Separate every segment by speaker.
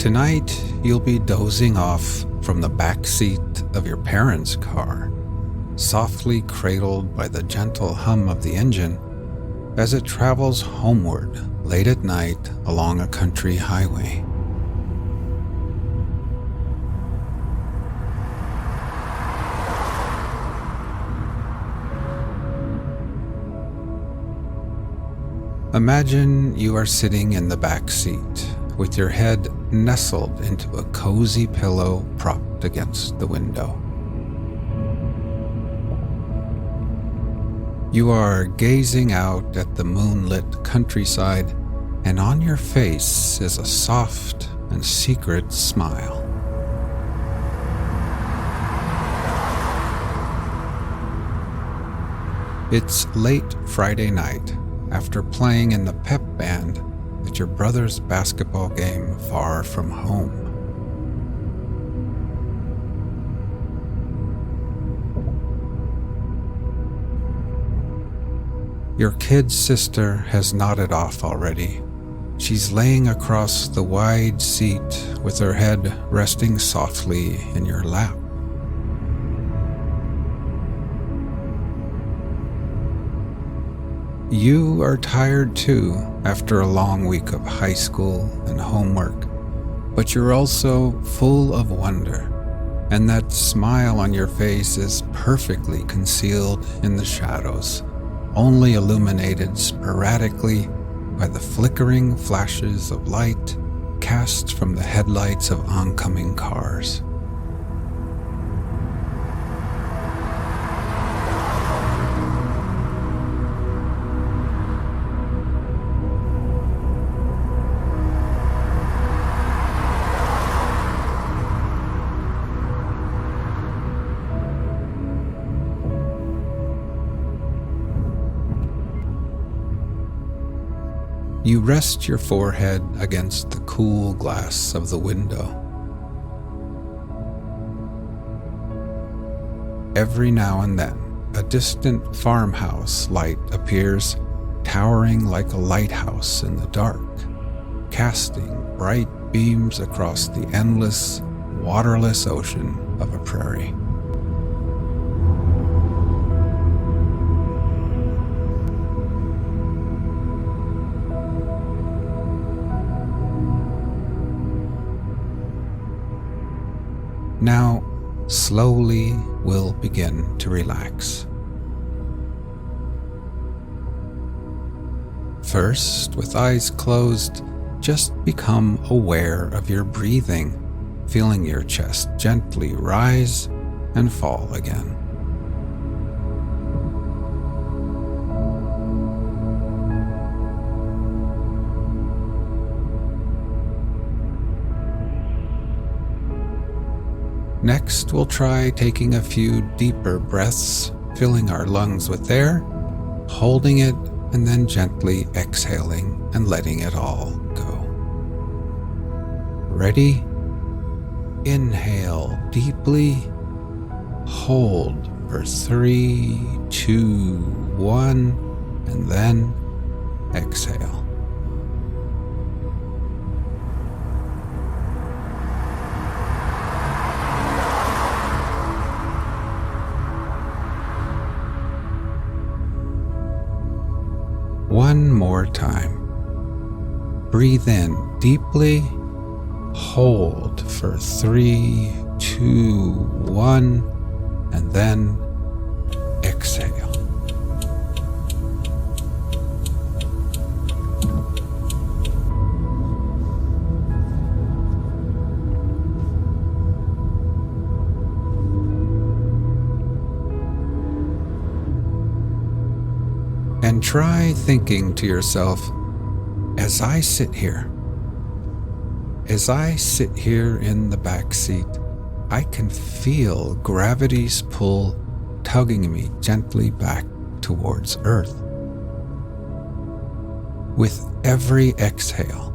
Speaker 1: Tonight, you'll be dozing off from the backseat of your parents' car, softly cradled by the gentle hum of the engine as it travels homeward late at night along a country highway. Imagine you are sitting in the back seat with your head nestled into a cozy pillow propped against the window. You are gazing out at the moonlit countryside, and on your face is a soft and secret smile. It's late Friday night, after playing in the pep band at your brother's basketball game far from home. Your kid's sister has nodded off already. She's laying across the wide seat with her head resting softly in your lap. You are tired too after a long week of high school and homework, but you're also full of wonder, and that smile on your face is perfectly concealed in the shadows, only illuminated sporadically by the flickering flashes of light cast from the headlights of oncoming cars. You rest your forehead against the cool glass of the window. Every now and then, a distant farmhouse light appears, towering like a lighthouse in the dark, casting bright beams across the endless, waterless ocean of a prairie. Now, slowly we'll begin to relax. First, with eyes closed, just become aware of your breathing, feeling your chest gently rise and fall again. Next, we'll try taking a few deeper breaths, filling our lungs with air, holding it, and then gently exhaling and letting it all go. Ready? Inhale deeply, hold for 3, 2, 1, and then exhale. One more time. Breathe in deeply, hold for 3, 2, 1, and then exhale. And try thinking to yourself, as I sit here in the back seat, I can feel gravity's pull tugging me gently back towards Earth. With every exhale,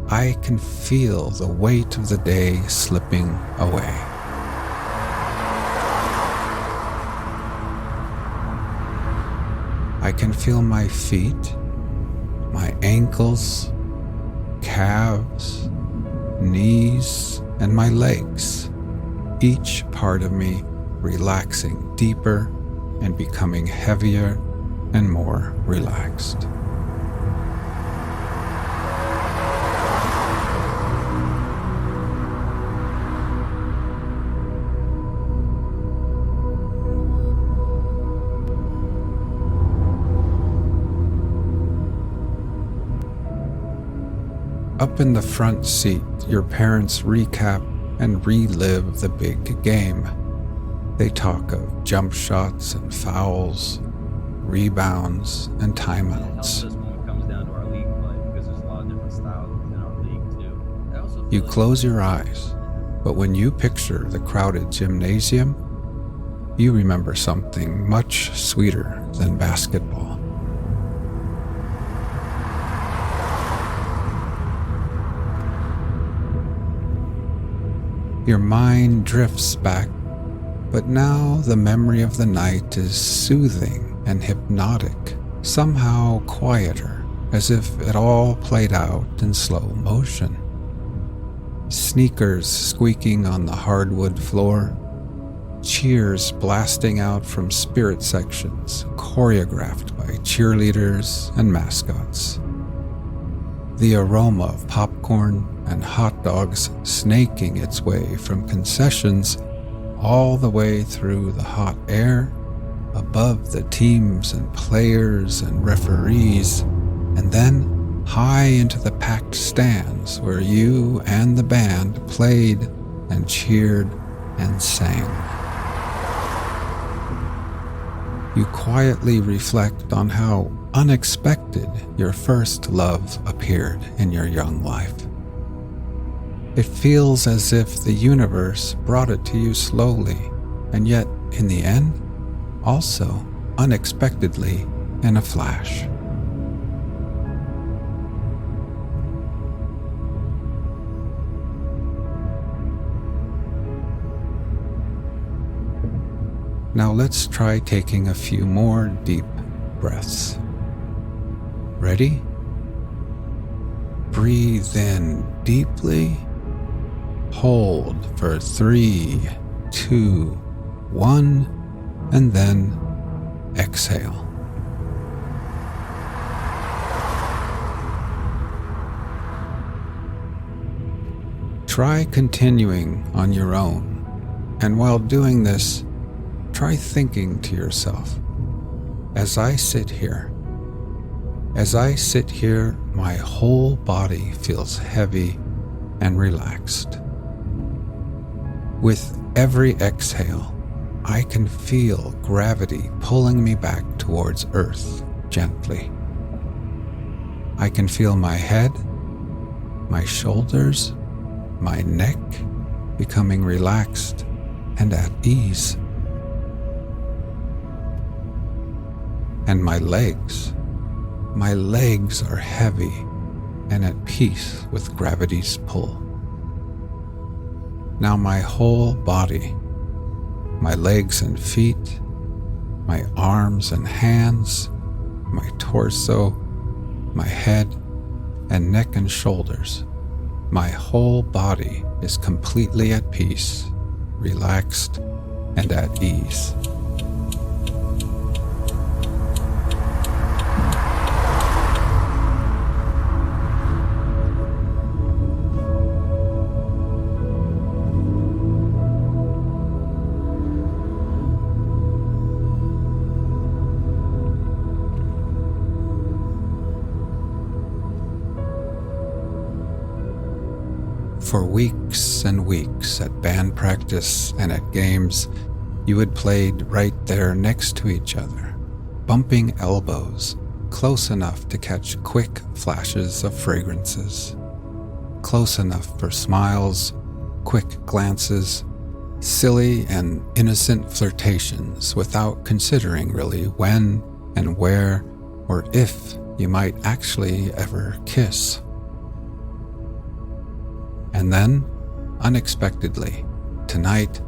Speaker 1: I can feel the weight of the day slipping away. I can feel my feet, my ankles, calves, knees, and my legs, each part of me relaxing deeper and becoming heavier and more relaxed. Up in the front seat, your parents recap and relive the big game. They talk of jump shots and fouls, rebounds and timeouts. You close your eyes, but when you picture the crowded gymnasium, you remember something much sweeter than basketball. Your mind drifts back, but now the memory of the night is soothing and hypnotic, somehow quieter, as if it all played out in slow motion. Sneakers squeaking on the hardwood floor, cheers blasting out from spirit sections choreographed by cheerleaders and mascots. The aroma of popcorn and hot dogs snaking its way from concessions all the way through the hot air, above the teams and players and referees, and then high into the packed stands where you and the band played and cheered and sang. You quietly reflect on how unexpected your first love appeared in your young life. It feels as if the universe brought it to you slowly, and yet, in the end, also unexpectedly in a flash. Now let's try taking a few more deep breaths. Ready? Breathe in deeply. Hold for 3, 2, 1, and then exhale. Try continuing on your own, and while doing this, try thinking to yourself, as I sit here, my whole body feels heavy and relaxed. With every exhale, I can feel gravity pulling me back towards Earth gently. I can feel my head, my shoulders, my neck becoming relaxed and at ease. And my legs are heavy and at peace with gravity's pull. Now my whole body, my legs and feet, my arms and hands, my torso, my head and neck and shoulders, my whole body is completely at peace, relaxed, and at ease. For weeks and weeks at band practice and at games, you had played right there next to each other, bumping elbows, close enough to catch quick flashes of fragrances, close enough for smiles, quick glances, silly and innocent flirtations without considering really when and where or if you might actually ever kiss. And then, unexpectedly, tonight,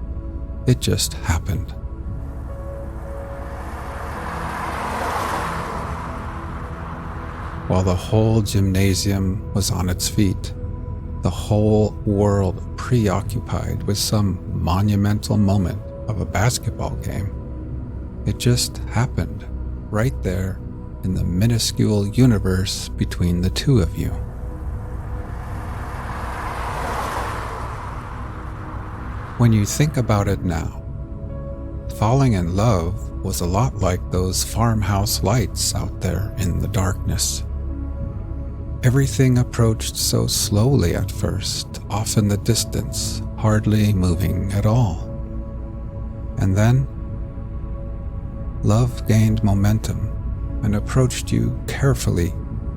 Speaker 1: it just happened. while the whole gymnasium was on its feet, the whole world preoccupied with some monumental moment of a basketball game. It just happened right there in the minuscule universe between the two of you. When you think about it now, falling in love was a lot like those farmhouse lights out there in the darkness. Everything approached so slowly at first, off in the distance, hardly moving at all. And then, love gained momentum and approached you carefully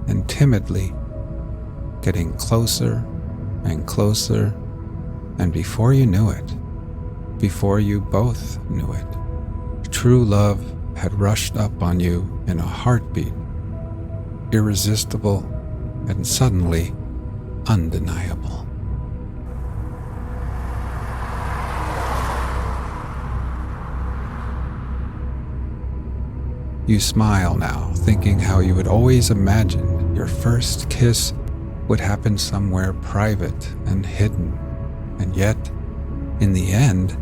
Speaker 1: and timidly, getting closer and closer, and before you knew it, before you both knew it, true love had rushed up on you in a heartbeat, irresistible and suddenly undeniable. You smile now, thinking how you had always imagined your first kiss would happen somewhere private and hidden, and yet, in the end,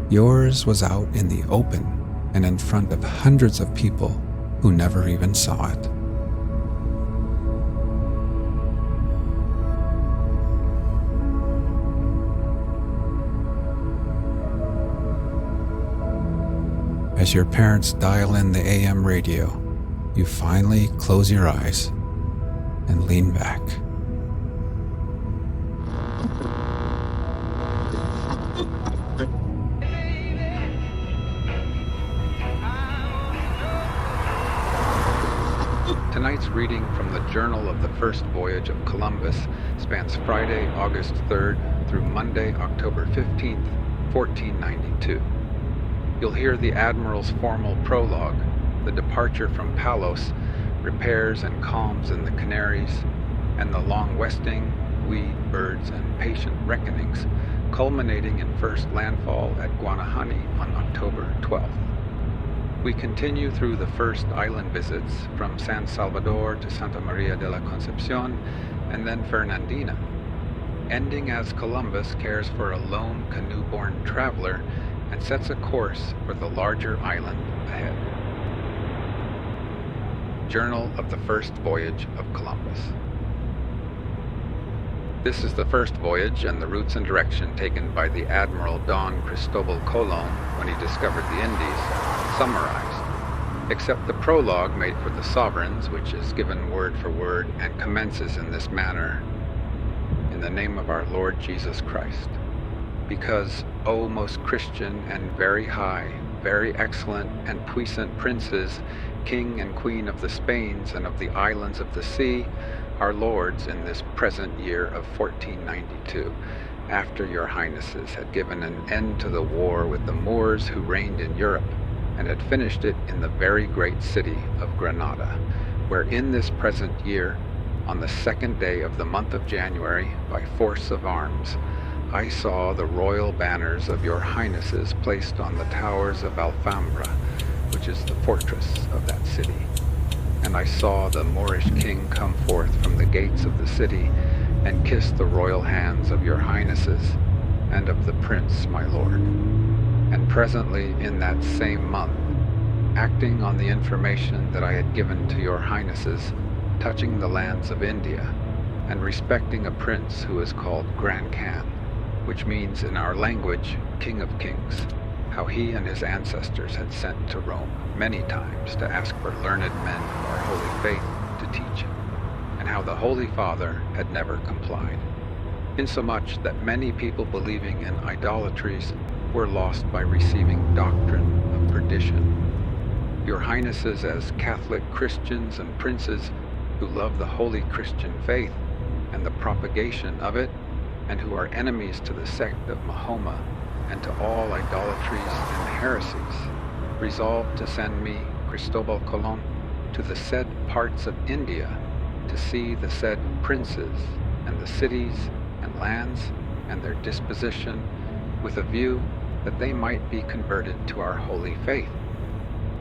Speaker 1: yours was out in the open and in front of hundreds of people who never even saw it. As your parents dial in the AM radio, you finally close your eyes and lean back. Tonight's reading from the Journal of the First Voyage of Columbus spans Friday, August 3rd through Monday, October 15th, 1492. You'll hear the Admiral's formal prologue, the departure from Palos, repairs and calms in the Canaries, and the long westing, weed, birds, and patient reckonings, culminating in first landfall at Guanahani on October 12th. We continue through the first island visits from San Salvador to Santa Maria de la Concepcion and then Fernandina, ending as Columbus cares for a lone canoe-borne traveler and sets a course for the larger island ahead. Journal of the First Voyage of Columbus. This is the first voyage and the routes and direction taken by the Admiral Don Cristobal Colon when he discovered the Indies, summarized, except the prologue made for the sovereigns, which is given word for word and commences in this manner: in the name of our Lord Jesus Christ. Because, O most Christian and very high, very excellent and puissant princes, King and Queen of the Spains and of the islands of the sea, our lords in this present year of 1492, after your highnesses had given an end to the war with the Moors who reigned in Europe, and had finished it in the very great city of Granada, where in this present year, on the 2nd day of the month of January, by force of arms, I saw the royal banners of your highnesses placed on the towers of Alfambra, which is the fortress of that city. And I saw the Moorish king come forth from the gates of the city and kiss the royal hands of your highnesses and of the prince my lord. And presently in that same month, acting on the information that I had given to your highnesses touching the lands of India, and respecting a prince who is called Grand Khan, which means in our language, King of Kings, how he and his ancestors had sent to Rome many times to ask for learned men of our holy faith to teach him, and how the Holy Father had never complied, insomuch that many people believing in idolatries were lost by receiving doctrine of perdition. Your highnesses as Catholic Christians and princes who love the holy Christian faith and the propagation of it, and who are enemies to the sect of Mahoma and to all idolatries and heresies, resolved to send me, Cristobal Colon, to the said parts of India to see the said princes and the cities and lands and their disposition, with a view that they might be converted to our holy faith,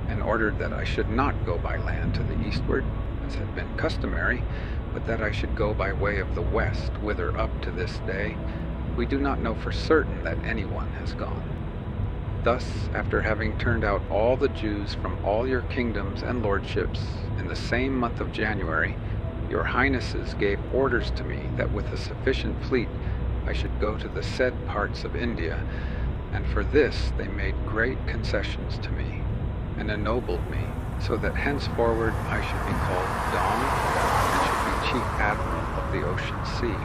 Speaker 1: and ordered that I should not go by land to the eastward, as had been customary, but that I should go by way of the west, whither up to this day we do not know for certain that anyone has gone. Thus, after having turned out all the Jews from all your kingdoms and lordships in the same month of January, your highnesses gave orders to me that with a sufficient fleet I should go to the said parts of India, and for this they made great concessions to me, and ennobled me, so that henceforward I should be called Don, and should be Chief Admiral of the Ocean Sea,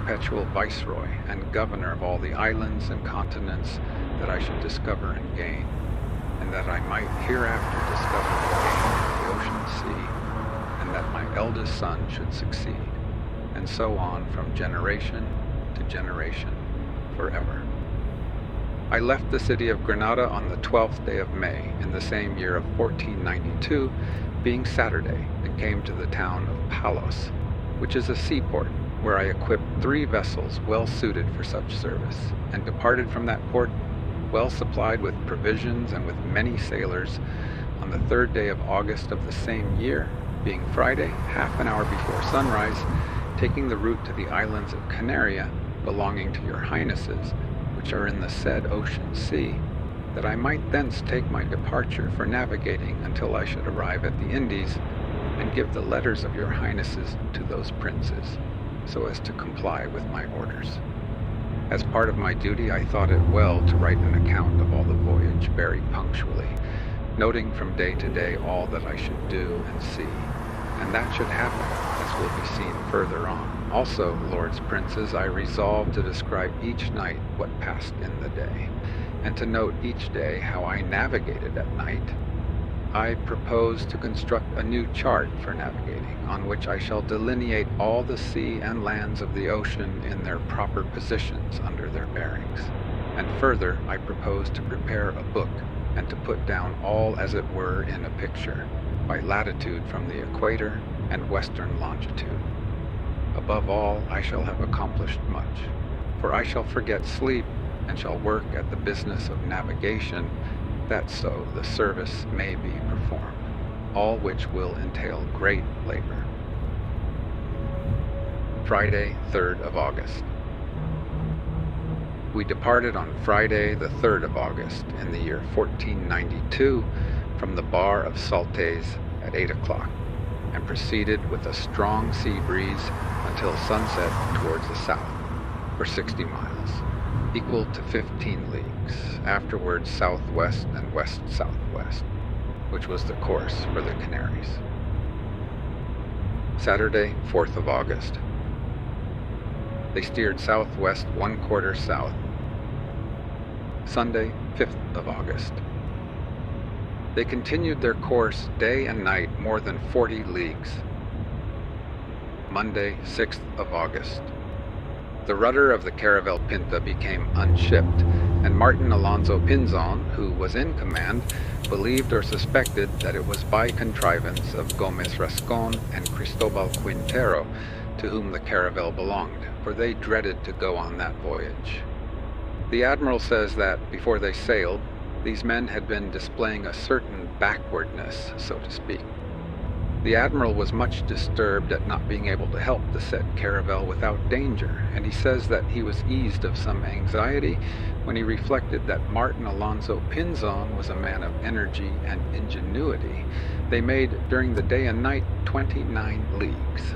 Speaker 1: perpetual Viceroy, and Governor of all the islands and continents that I should discover and gain, and that I might hereafter discover and gain the ocean sea, and that my eldest son should succeed, and so on from generation to generation forever. I left the city of Granada on the 12th day of May in the same year of 1492, being Saturday, and came to the town of Palos, which is a seaport, where I equipped 3 vessels well suited for such service, and departed from that port well supplied with provisions and with many sailors on the 3rd day of August of the same year, being Friday, half an hour before sunrise, taking the route to the islands of Canaria, belonging to your highnesses, which are in the said ocean sea, that I might thence take my departure for navigating until I should arrive at the Indies, and give the letters of your highnesses to those princes, so as to comply with my orders. As part of my duty, I thought it well to write an account of all the voyage very punctually, noting from day to day all that I should do and see, and that should happen, as will be seen further on. Also, lords princes, I resolved to describe each night what passed in the day, and to note each day how I navigated at night. I propose to construct a new chart for navigating, on which I shall delineate all the sea and lands of the ocean in their proper positions under their bearings. And further, I propose to prepare a book, and to put down all as it were in a picture, by latitude from the equator and western longitude. Above all, I shall have accomplished much, for I shall forget sleep, and shall work at the business of navigation, that so the service may be performed, all which will entail great labor. Friday, 3rd of August. We departed on Friday, the 3rd of August, in the year 1492, from the bar of Saltes at 8 o'clock, and proceeded with a strong sea breeze until sunset towards the south, for 60 miles, equal to 15 leagues, afterwards southwest and west-southwest, which was the course for the Canaries. Saturday, 4th of August. They steered southwest 1/4 south. Sunday, 5th of August. They continued their course day and night more than 40 leagues. Monday, 6th of August. The rudder of the caravel Pinta became unshipped, and Martin Alonso Pinzon, who was in command, believed or suspected that it was by contrivance of Gomez Rascon and Cristobal Quintero, to whom the caravel belonged, for they dreaded to go on that voyage. The admiral says that, before they sailed, these men had been displaying a certain backwardness, so to speak. The admiral was much disturbed at not being able to help the said caravel without danger, and he says that he was eased of some anxiety when he reflected that Martin Alonso Pinzon was a man of energy and ingenuity. They made, during the day and night, 29 leagues.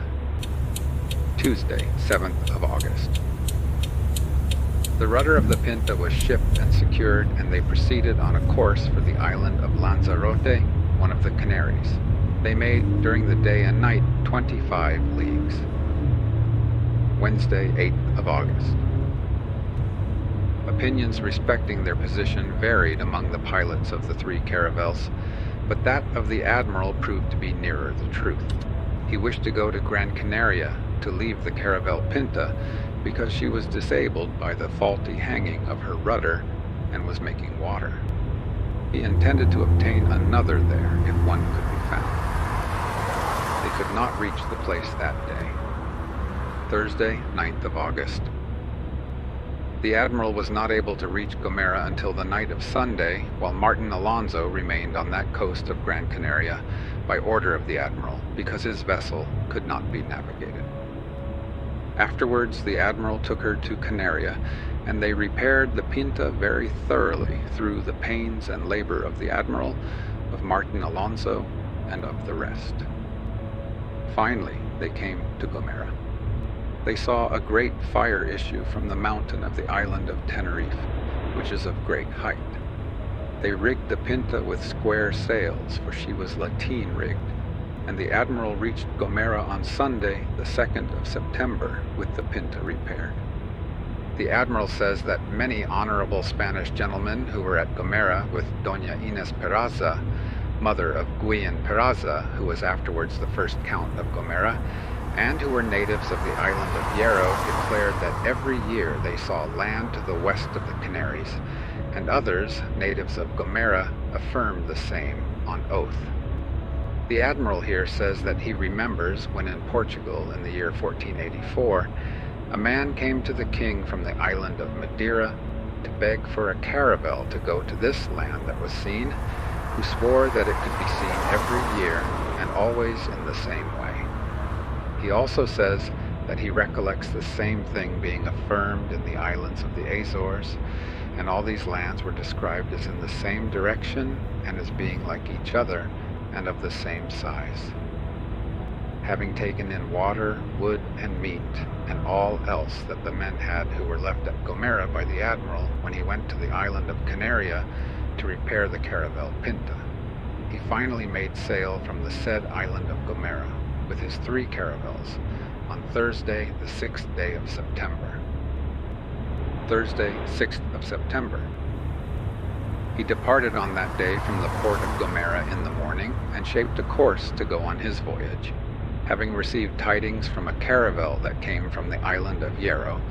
Speaker 1: Tuesday, 7th of August. The rudder of the Pinta was shipped and secured, and they proceeded on a course for the island of Lanzarote, one of the Canaries. They made, during the day and night, 25 leagues. Wednesday, 8th of August. Opinions respecting their position varied among the pilots of the 3 caravels, but that of the admiral proved to be nearer the truth. He wished to go to Gran Canaria to leave the caravel Pinta, because she was disabled by the faulty hanging of her rudder and was making water. He intended to obtain another there if one could be found. They could not reach the place that day. Thursday, 9th of August. The admiral was not able to reach Gomera until the night of Sunday, while Martin Alonso remained on that coast of Gran Canaria by order of the admiral, because his vessel could not be navigated. Afterwards, the admiral took her to Canaria, and they repaired the Pinta very thoroughly through the pains and labor of the admiral, of Martin Alonso, and of the rest. Finally, they came to Gomera. They saw a great fire issue from the mountain of the island of Tenerife, which is of great height. They rigged the Pinta with square sails, for she was lateen rigged, and the admiral reached Gomera on Sunday, the 2nd of September, with the Pinta repaired. The admiral says that many honorable Spanish gentlemen who were at Gomera with Doña Inés Peraza, mother of Guillén Peraza, who was afterwards the first Count of Gomera, and who were natives of the island of Hierro, declared that every year they saw land to the west of the Canaries, and others, natives of Gomera, affirmed the same on oath. The admiral here says that he remembers when in Portugal in the year 1484, a man came to the king from the island of Madeira to beg for a caravel to go to this land that was seen, who swore that it could be seen every year and always in the same way. He also says that he recollects the same thing being affirmed in the islands of the Azores, and all these lands were described as in the same direction and as being like each other and of the same size. Having taken in water, wood, and meat, and all else that the men had who were left at Gomera by the admiral when he went to the island of Canaria to repair the caravel Pinta, he finally made sail from the said island of Gomera with his 3 caravels on Thursday, the 6th day of September. Thursday, 6th of September. He departed on that day from the port of Gomera in the morning and shaped a course to go on his voyage, having received tidings from a caravel that came from the island of Hierro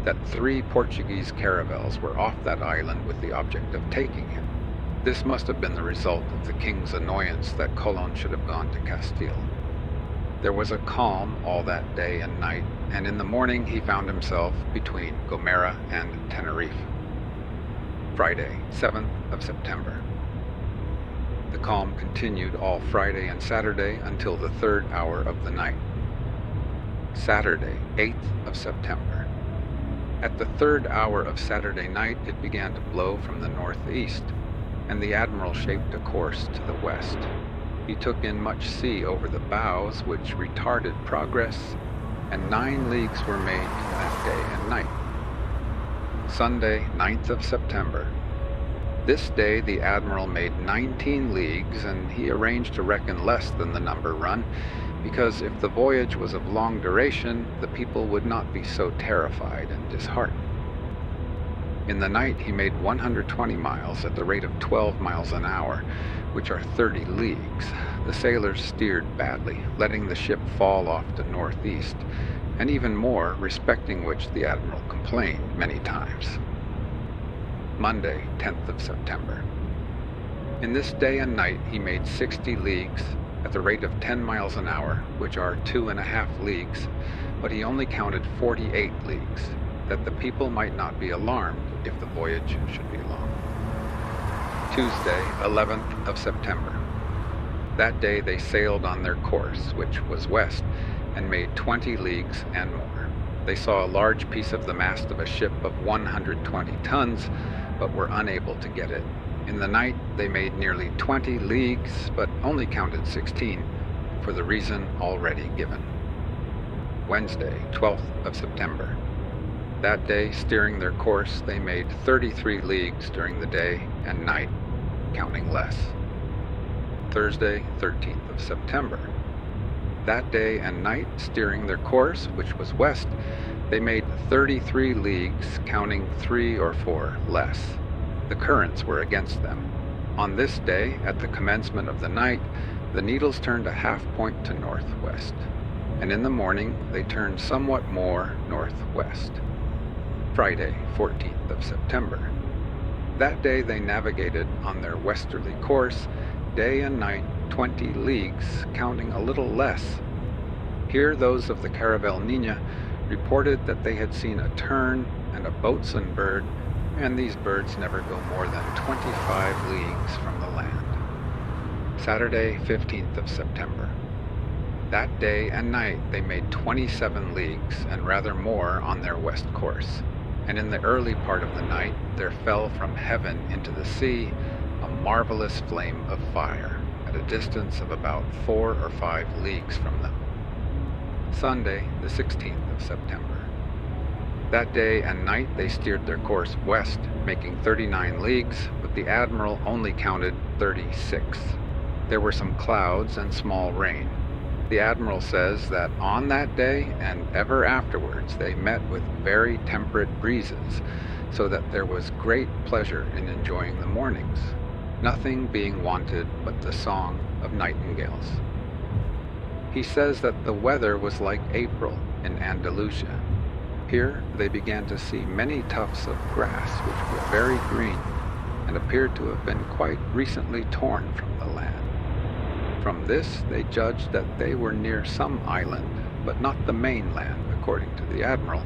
Speaker 1: that 3 Portuguese caravels were off that island with the object of taking him. This must have been the result of the king's annoyance that Colon should have gone to Castile. There was a calm all that day and night, and in the morning he found himself between Gomera and Tenerife. Friday, 7th of September. The calm continued all Friday and Saturday until the 3rd hour of the night. Saturday, 8th of September. At the 3rd hour of Saturday night it began to blow from the northeast, and the admiral shaped a course to the west. He took in much sea over the bows, which retarded progress, and 9 leagues were made that day and night. Sunday, 9th of September. This day the admiral made 19 leagues, and he arranged to reckon less than the number run, because if the voyage was of long duration, the people would not be so terrified and disheartened. In the night he made 120 miles at the rate of 12 miles an hour, which are 30 leagues. The sailors steered badly, letting the ship fall off to northeast, and even more, respecting which the admiral complained many times. Monday, 10th of September. In this day and night he made 60 leagues at the rate of 10 miles an hour, which are 2.5 leagues, but he only counted 48 leagues, that the people might not be alarmed if the voyage should be long. Tuesday, 11th of September. That day they sailed on their course, which was west, and made 20 leagues and more. They saw a large piece of the mast of a ship of 120 tons, but were unable to get it. In the night they made nearly 20 leagues, but only counted 16, for the reason already given. Wednesday, 12th of September. That day, steering their course, they made 33 leagues during the day and night, counting less. Thursday, 13th of September. That day and night, steering their course, which was west, they made 33 leagues, counting 3 or 4 less. The currents were against them. On this day, at the commencement of the night, the needles turned a half point to northwest, and in the morning they turned somewhat more northwest. Friday, 14th of September. That day they navigated on their westerly course, day and night 20 leagues, counting a little less. Here those of the Caravel Niña reported that they had seen a tern and a boatswain bird, and these birds never go more than 25 leagues from the land. Saturday, 15th of September. That day and night they made 27 leagues and rather more on their west course, and in the early part of the night there fell from heaven into the sea a marvelous flame of fire, at a distance of about 4 or 5 leagues from them. Sunday, the 16th of September. That day and night they steered their course west, making 39 leagues, but the admiral only counted 36. There were some clouds and small rain. The admiral says that on that day and ever afterwards they met with very temperate breezes, so that there was great pleasure in enjoying the mornings, nothing being wanted but the song of nightingales. He says that the weather was like April in Andalusia. Here they began to see many tufts of grass which were very green and appeared to have been quite recently torn from the land. From this they judged that they were near some island, but not the mainland, according to the admiral,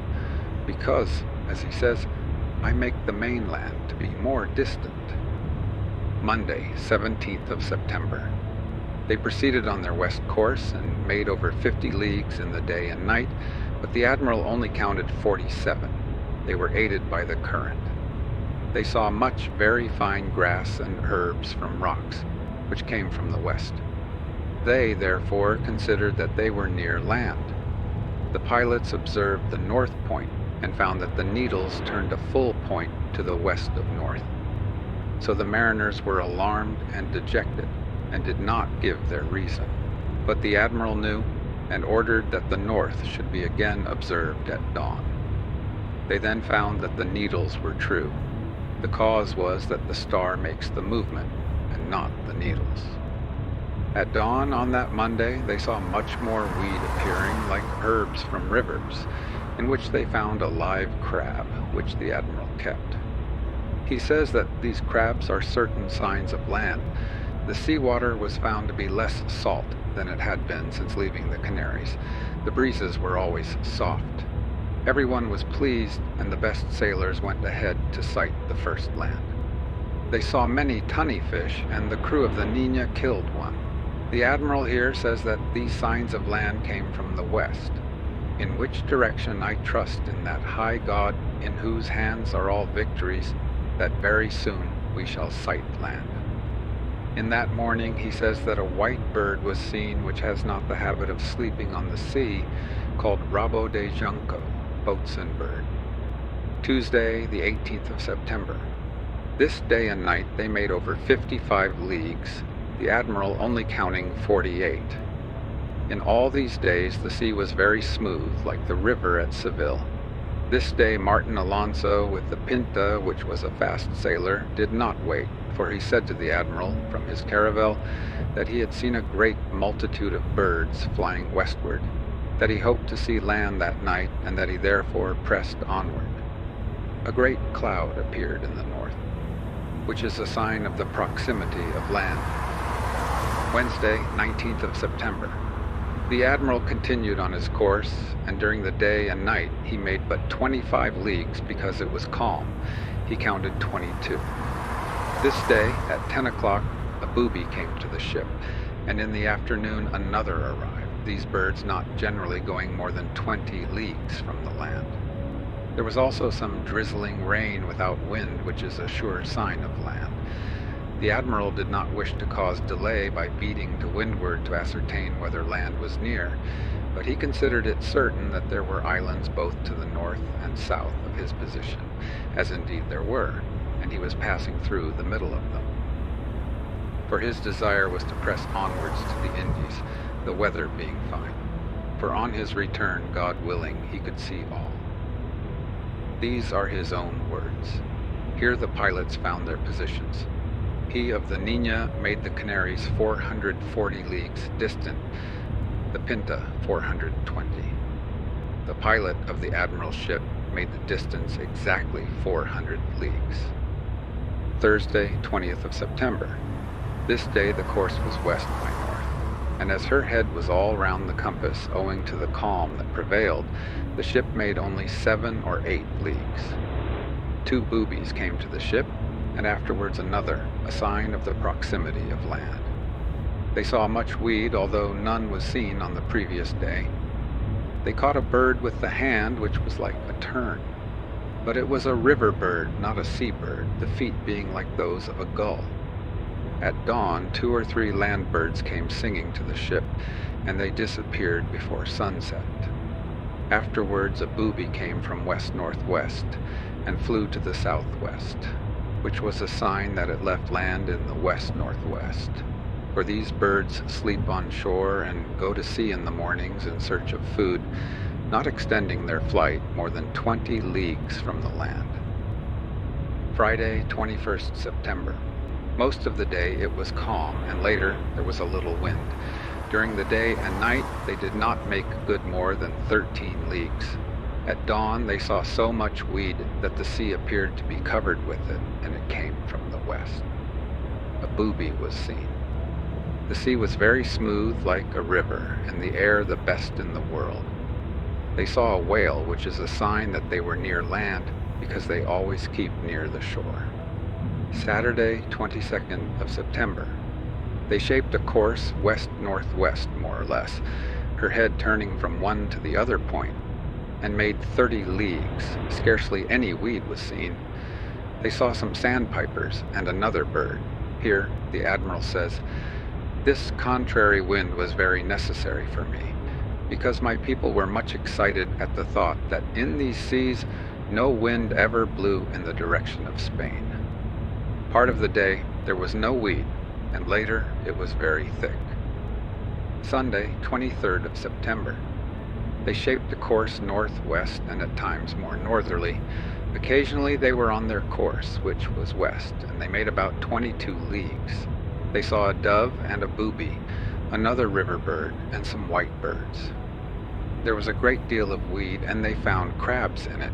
Speaker 1: because, as he says, I make the mainland to be more distant. Monday, 17th of September. They proceeded on their west course and made over 50 leagues in the day and night, but the admiral only counted 47. They were aided by the current. They saw much very fine grass and herbs from rocks, which came from the west. They, therefore, considered that they were near land. The pilots observed the north point and found that the needles turned a full point to the west of north. So the mariners were alarmed and dejected, and did not give their reason. But the admiral knew, and ordered that the north should be again observed at dawn. They then found that the needles were true. The cause was that the star makes the movement, and not the needles. At dawn on that Monday, they saw much more weed appearing like herbs from rivers, in which they found a live crab, which the admiral kept. He says that these crabs are certain signs of land. The seawater was found to be less salt than it had been since leaving the Canaries. The breezes were always soft. Everyone was pleased, and the best sailors went ahead to sight the first land. They saw many tunny fish, and the crew of the Nina killed one. The admiral here says that these signs of land came from the west, in which direction I trust in that high God in whose hands are all victories, that very soon we shall sight land. In that morning he says that a white bird was seen which has not the habit of sleeping on the sea, called rabo de junco, boatswain bird. Tuesday, the 18th of September. This day and night they made over 55 leagues, the admiral only counting 48. In all these days the sea was very smooth, like the river at Seville. This day Martin Alonso, with the Pinta, which was a fast sailor, did not wait, for he said to the admiral from his caravel that he had seen a great multitude of birds flying westward, that he hoped to see land that night, and that he therefore pressed onward. A great cloud appeared in the north, which is a sign of the proximity of land. Wednesday, 19th of September. The admiral continued on his course, and during the day and night he made but 25 leagues because it was calm. He counted 22. This day, at 10 o'clock, a booby came to the ship, and in the afternoon another arrived, these birds not generally going more than 20 leagues from the land. There was also some drizzling rain without wind, which is a sure sign of land. The admiral did not wish to cause delay by beating to windward to ascertain whether land was near, but he considered it certain that there were islands both to the north and south of his position, as indeed there were, and he was passing through the middle of them. For his desire was to press onwards to the Indies, the weather being fine, for on his return, God willing, he could see all. These are his own words. Here the pilots found their positions. He of the Nina made the Canaries 440 leagues distant, the Pinta 420. The pilot of the admiral's ship made the distance exactly 400 leagues. Thursday, 20th of September. This day the course was west by north. and as her head was all round the compass owing to the calm that prevailed, the ship made only 7 or 8 leagues. 2 boobies came to the ship, and afterwards another, a sign of the proximity of land. They saw much weed, although none was seen on the previous day. They caught a bird with the hand which was like a tern, but it was a river bird, not a sea bird, the feet being like those of a gull. At dawn, 2 or 3 land birds came singing to the ship, and they disappeared before sunset. Afterwards a booby came from west-northwest and flew to the southwest, which was a sign that it left land in the west-northwest. For these birds sleep on shore and go to sea in the mornings in search of food, not extending their flight more than 20 leagues from the land. Friday, 21st September. Most of the day it was calm, and later there was a little wind. During the day and night they did not make good more than 13 leagues. At dawn they saw so much weed that the sea appeared to be covered with it, and it came from the west. A booby was seen. The sea was very smooth like a river, and the air the best in the world. They saw a whale, which is a sign that they were near land, because they always keep near the shore. Saturday, 22nd of September. They shaped a course west-northwest, more or less, her head turning from one to the other point, and made 30 leagues. Scarcely any weed was seen. They saw some sandpipers and another bird. Here, the admiral says, "This contrary wind was very necessary for me, because my people were much excited at the thought that in these seas no wind ever blew in the direction of Spain." Part of the day there was no weed, and later it was very thick. Sunday, 23rd of September. They shaped a course northwest and at times more northerly. Occasionally they were on their course, which was west, and they made about 22 leagues. They saw a dove and a booby, another river bird, and some white birds. There was a great deal of weed, and they found crabs in it.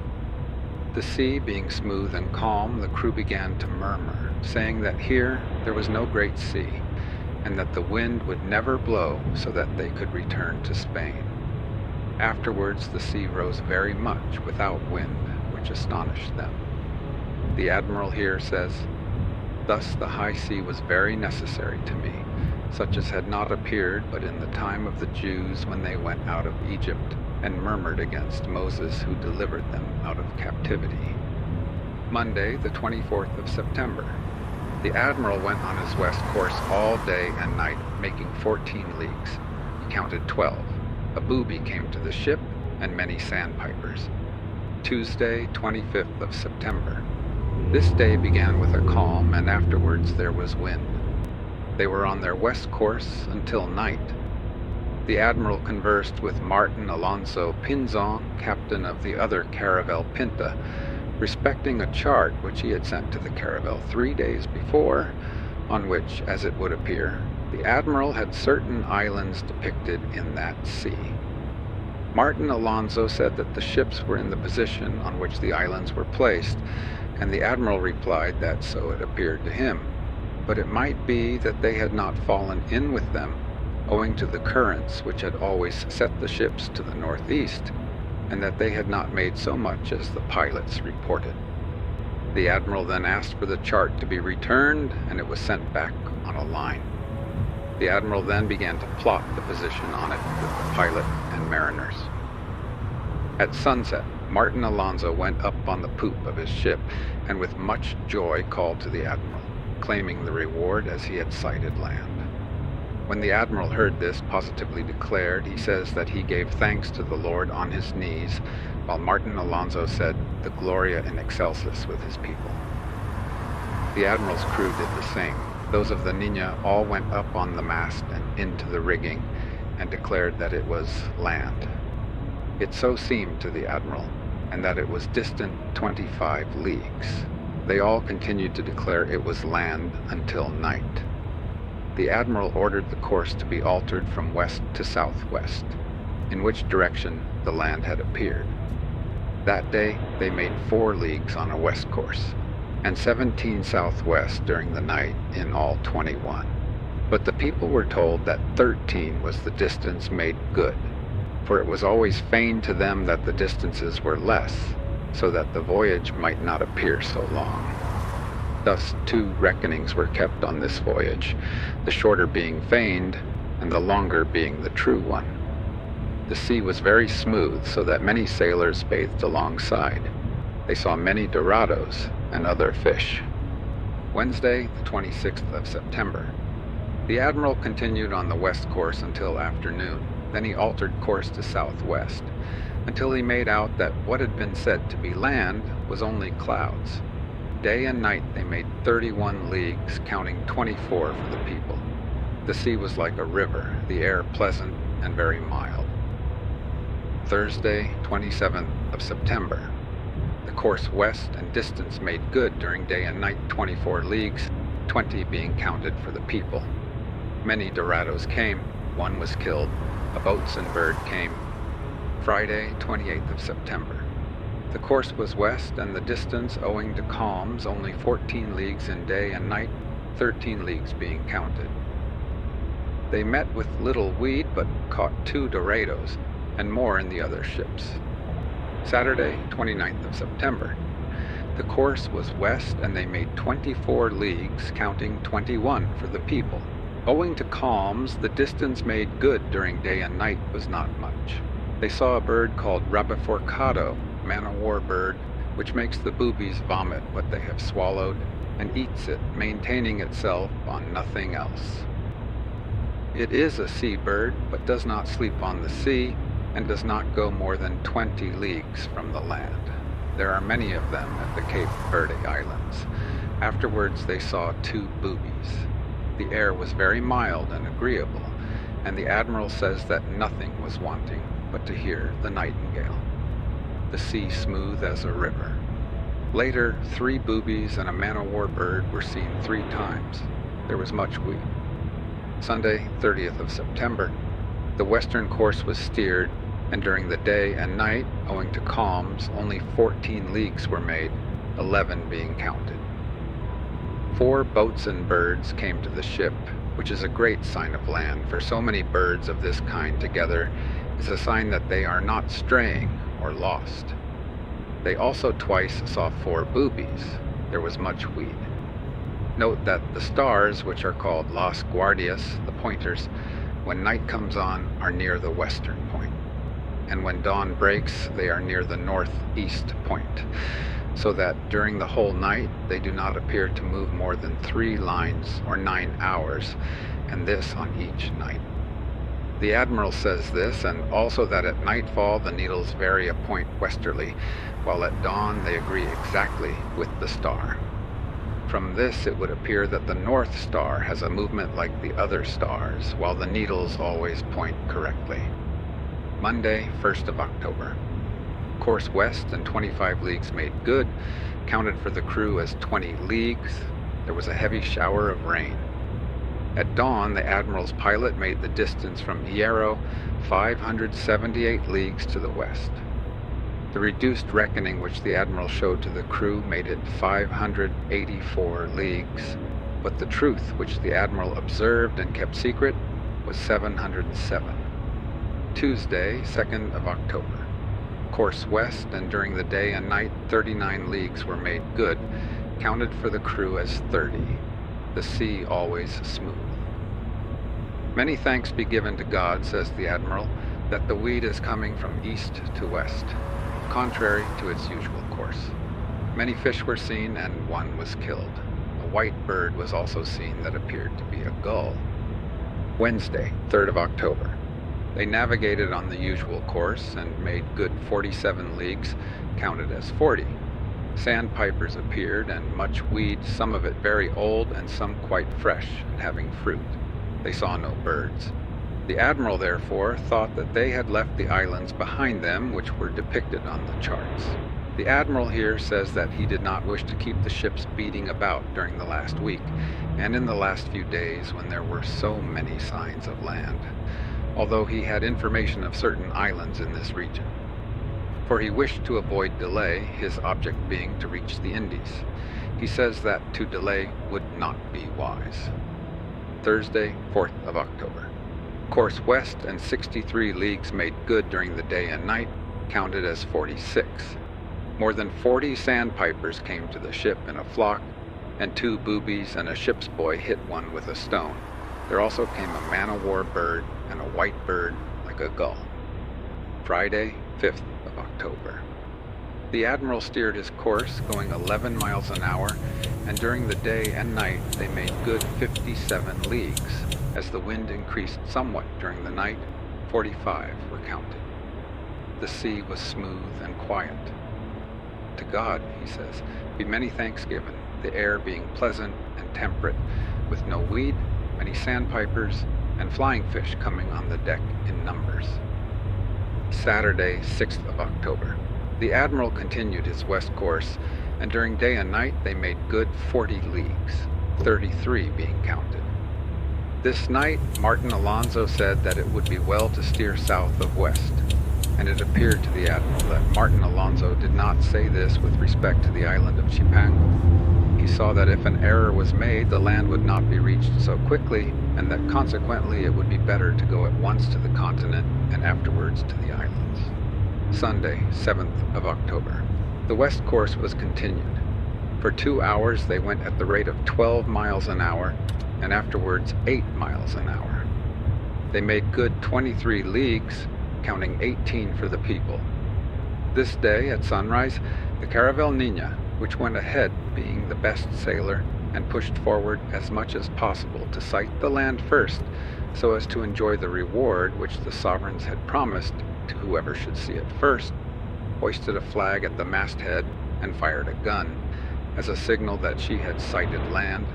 Speaker 1: The sea being smooth and calm, the crew began to murmur, saying that here there was no great sea, and that the wind would never blow so that they could return to Spain. Afterwards the sea rose very much without wind, which astonished them. The admiral here says, "Thus the high sea was very necessary to me, such as had not appeared but in the time of the Jews when they went out of Egypt and murmured against Moses who delivered them out of captivity." Monday, the 24th of September. The admiral went on his west course all day and night, making 14 leagues. He counted 12. A booby came to the ship, and many sandpipers. Tuesday, 25th of September. This day began with a calm, and afterwards there was wind. They were on their west course until night. The admiral conversed with Martin Alonso Pinzon, captain of the other caravel Pinta, respecting a chart which he had sent to the caravel 3 days before, on which, as it would appear, the admiral had certain islands depicted in that sea. Martin Alonso said that the ships were in the position on which the islands were placed, and the admiral replied that so it appeared to him, but it might be that they had not fallen in with them, owing to the currents which had always set the ships to the northeast, and that they had not made so much as the pilots reported. The admiral then asked for the chart to be returned, and it was sent back on a line. The admiral then began to plot the position on it with the pilot and mariners. At sunset, Martin Alonso went up on the poop of his ship, and with much joy called to the admiral, claiming the reward as he had sighted land. When the admiral heard this positively declared, he says that he gave thanks to the Lord on his knees, while Martin Alonso said the Gloria in Excelsis with his people. The admiral's crew did the same. Those of the Nina all went up on the mast and into the rigging, and declared that it was land. It so seemed to the admiral, and that it was distant 25 leagues. They all continued to declare it was land until night. The admiral ordered the course to be altered from west to southwest, in which direction the land had appeared. That day they made 4 leagues on a west course, and 17 southwest during the night, in all 21. But the people were told that 13 was the distance made good, for it was always feigned to them that the distances were less, so that the voyage might not appear so long. Thus 2 reckonings were kept on this voyage, the shorter being feigned, and the longer being the true one. The sea was very smooth, so that many sailors bathed alongside. They saw many dorados and other fish. Wednesday, the 26th of September. The Admiral continued on the west course until afternoon. Then he altered course to southwest, until he made out that what had been said to be land was only clouds. Day and night they made 31 leagues, counting 24 for the people. The sea was like a river, the air pleasant and very mild. Thursday, 27th of September. The course west and distance made good during day and night, 24 leagues, 20 being counted for the people. Many dorados came, 1 was killed, a boatswain bird came. Friday, 28th of September. The course was west and the distance, owing to calms, only 14 leagues in day and night, 13 leagues being counted. They met with little weed but caught 2 dorados and more in the other ships. Saturday, 29th of September. The course was west and they made 24 leagues, counting 21 for the people. Owing to calms, the distance made good during day and night was not much. They saw a bird called rabiforcado, man-o'-war bird, which makes the boobies vomit what they have swallowed and eats it, maintaining itself on nothing else. It is a sea bird, but does not sleep on the sea and does not go more than 20 leagues from the land. There are many of them at the Cape Verde Islands. Afterwards they saw 2 boobies. The air was very mild and agreeable, and the Admiral says that nothing was wanting but to hear the nightingale. The sea smooth as a river. Later, 3 boobies and a man-o'-war bird were seen 3 times. There was much weed. Sunday, 30th of September. The western course was steered, and during the day and night, owing to calms, only 14 leagues were made, 11 being counted. 4 boatswain birds came to the ship, which is a great sign of land, for so many birds of this kind together is a sign that they are not straying or lost. They also twice saw 4 boobies. There was much weed. Note that the stars, which are called Las Guardias, the pointers, when night comes on, are near the western point, and when dawn breaks, they are near the northeast point, so that during the whole night they do not appear to move more than 3 lines or 9 hours, and this on each night. The Admiral says this, and also that at nightfall the needles vary a point westerly, while at dawn they agree exactly with the star. From this it would appear that the North Star has a movement like the other stars, while the needles always point correctly. Monday, 1st of October. Course west and 25 leagues made good, counted for the crew as 20 leagues. There was a heavy shower of rain. At dawn, the Admiral's pilot made the distance from Hierro 578 leagues to the west. The reduced reckoning which the Admiral showed to the crew made it 584 leagues, but the truth which the Admiral observed and kept secret was 707. Tuesday, 2nd of October. Course west, and during the day and night 39 leagues were made good, counted for the crew as 30. The sea always smooth. Many thanks be given to God, says the Admiral, that the weed is coming from east to west, contrary to its usual course. Many fish were seen, and 1 was killed. A white bird was also seen that appeared to be a gull. Wednesday, 3rd of October. They navigated on the usual course and made good 47 leagues, counted as 40. Sandpipers appeared, and much weed, some of it very old and some quite fresh and having fruit. They saw no birds. The Admiral, therefore, thought that they had left the islands behind them, which were depicted on the charts. The Admiral here says that he did not wish to keep the ships beating about during the last week, and in the last few days when there were so many signs of land, although he had information of certain islands in this region. For he wished to avoid delay, his object being to reach the Indies. He says that to delay would not be wise. Thursday, 4th of October. Course west and 63 leagues made good during the day and night, counted as 46. More than 40 sandpipers came to the ship in a flock, and 2 boobies and a ship's boy hit one with a stone. There also came a man-o'-war bird and a white bird like a gull. Friday, 5th of October. The Admiral steered his course, going 11 miles an hour, and during the day and night they made good 57 leagues. As the wind increased somewhat during the night, 45 were counted. The sea was smooth and quiet. To God, he says, be many thanks given, the air being pleasant and temperate, with no weed, many sandpipers, and flying fish coming on the deck in numbers. Saturday, 6th of October. The Admiral continued his west course, and during day and night they made good 40 leagues, 33 being counted. This night, Martin Alonso said that it would be well to steer south of west, and it appeared to the Admiral that Martin Alonso did not say this with respect to the island of Chipango. He saw that if an error was made, the land would not be reached so quickly, and that consequently it would be better to go at once to the continent and afterwards to the islands. Sunday, 7th of October. The west course was continued. For 2 hours they went at the rate of 12 miles an hour, and afterwards 8 miles an hour. They made good 23 leagues, counting 18 for the people. This day, at sunrise, the Caravel Niña, which went ahead being the best sailor, and pushed forward as much as possible to sight the land first, so as to enjoy the reward which the sovereigns had promised to whoever should see it first, hoisted a flag at the masthead and fired a gun, as a signal that she had sighted land,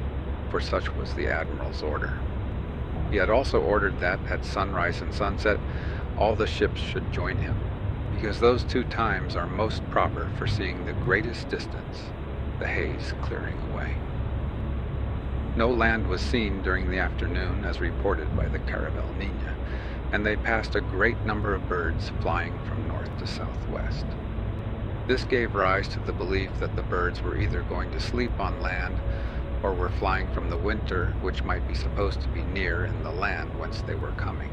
Speaker 1: for such was the Admiral's order. He had also ordered that, at sunrise and sunset, all the ships should join him, because those 2 times are most proper for seeing the greatest distance, the haze clearing away. No land was seen during the afternoon, as reported by the Caravel Niña, and they passed a great number of birds flying from north to southwest. This gave rise to the belief that the birds were either going to sleep on land or were flying from the winter, which might be supposed to be near in the land whence they were coming.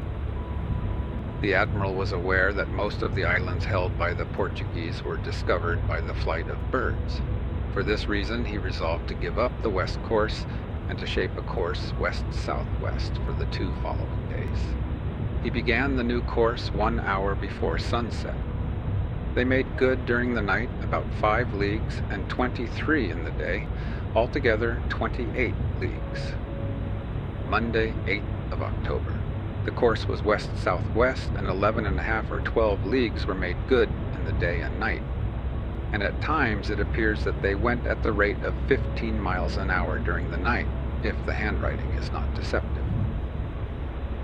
Speaker 1: The Admiral was aware that most of the islands held by the Portuguese were discovered by the flight of birds. For this reason, he resolved to give up the west course and to shape a course west-southwest for the 2 following days. He began the new course 1 hour before sunset. They made good during the night about 5 leagues and 23 in the day, altogether 28 leagues. Monday, 8th of October. The course was west-southwest, and 11.5 or 12 leagues were made good in the day and night. And at times it appears that they went at the rate of 15 miles an hour during the night, if the handwriting is not deceptive.